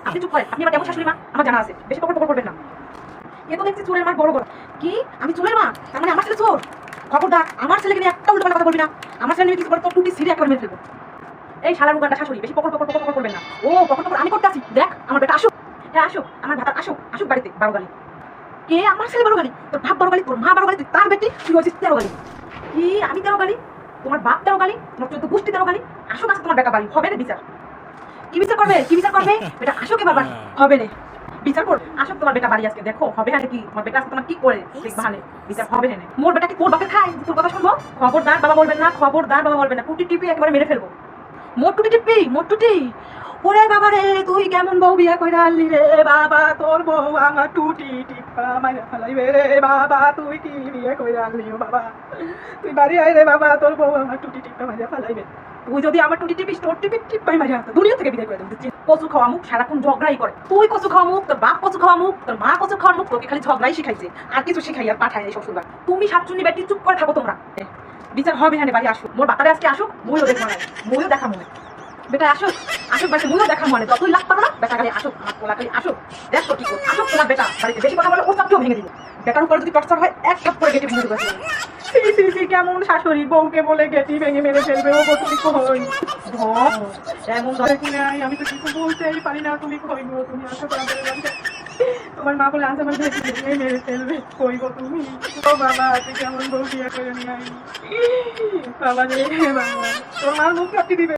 আপনি চুপ করেন, আপনি আমার কেমন শাশুড়ি মা আমার জানা আছে, বেশি পকড় পকড় করবেন না। এ তো দেখছি চোরের মার বড় বড়। কি আমি চোরের মা? তার মানে আমার ছেলে চোর? খবরদার আমার ছেলেকে নিয়ে একটা উল্টো কথা বলবি না। আমার ছেলে নিয়ে কিছু করে তোর টুটি সিঁড়ি একবার মেরে ফেলবো। এই শালার উগান্ডা শাশুড়ি, বেশি পকড় পকড় পকড় পকড় করবেন না। ও পকড় পকড় আমি করতে আসি, দেখ আমার বেটা আসুক। হ্যাঁ আসুক, আমার ভাতা আসুক, আসুক বাড়িতে 12 গালি। কে আমার ছেলে 12 গালি? তোর বাপ 12 গালি, তোর মা 12 গালি, তুই তার বেটি, তুই হচ্ছিস 13 গালি। কি আমি 13 গালি? তোমার বাপ 13 গালি, তোমার 14 গোষ্ঠী 13 গালি। আসুক আসুক তোমার বেটা বাড়ি, হবে না বিচার? কি বিচার করবে? কি বিচার করবে? বেটা আসুক এবার বাড়ি, হবে না বিচার কর। আসুক তোমার বেটা বাড়ি আজকে, দেখো হবে না কি তোমার বেটা আজকে তোমার কি করে দেখবা হানে, বিচার হবে না। মোর বেটা কি তোর বাপে খায় তোর কথা শুনবো? খবরদার বাবা বলবেন না, খবরদার বাবা বলবেন না, টুটি টিপি একেবারে মেরে ফেলবো। মোর টুটি টিপি, মোর টুটি। ওরে বাবা রে, তুই কেমন বউ বিয়া কইরা আনলি রে বাবা, তোর বউ আমার টুটি টিপা মাইরা ফেলাইবে রে বাবা, তুই কি বিয়া কইরা আনলি ও বাবা, তুই বাড়ি আয় রে বাবা, তোর বউ আমার টুটি টিপা মাইরা ফেলাইবে। তুই যদি আমার টুটি টিপিস, তোর টিপি টিপাই মাইরা দুনিয়া থেকে বিদায় করে দেব। কচু খাওয়া মুখ সারাক্ষণ ঝগড়াই করে। তুই কচু খাওয়া মুখ, তোর বাপ কচু খাওয়া মুখ, তোর মা কচু খাওয়ার মুখ, তোকে খালি ঝগড়াই শিখাইছে, আর কিছু শিখাই আর পাঠায় এই শ্বশুরবাড়ি। তুমি সাতচুন্নি বেটি চুপ করে থাকো তোমরা। বিচার হবে না বাড়ি আসুক, মোর বাতারে আজকে আসুক, মইও দেখবো না, মইও দেখা মনে। বেটা আসুক, আসুক বাড়িতে, মইও দেখা মনে, যতই লাগ পারো না বেটা খালি আসুক, আমার পোলা খালি আসুক, দেখ তো কি করে আসুক তোমার বেটা বাড়িতে। বেশি কথা বলে ওর চাকরিও ভেঙে দিব। বেটার উপর যদি টর্চার হয় এক থাপ করে গেটে ভেঙে দেবো। সি সি সি, কেমন শাশুড়ি, বউকে বলে গেটি ভেঙে মেরে ফেলবে। ও তুমি কই এমন ধরে কিনে আই, আমি তো কিছু বলতেই পারি না। তুমি কই গো, তুমি আসো তাড়াতাড়ি বাড়িতে। তোমার মা বলে আজ আমার গেটি ভেঙে মেরে ফেলবে। কই গো তুমি? ও বাবা, তুই কেমন বউ বিয়ে করে নিয়ে আই বাবা রে বাবা, তোর মার মুখ কাটি দিবে।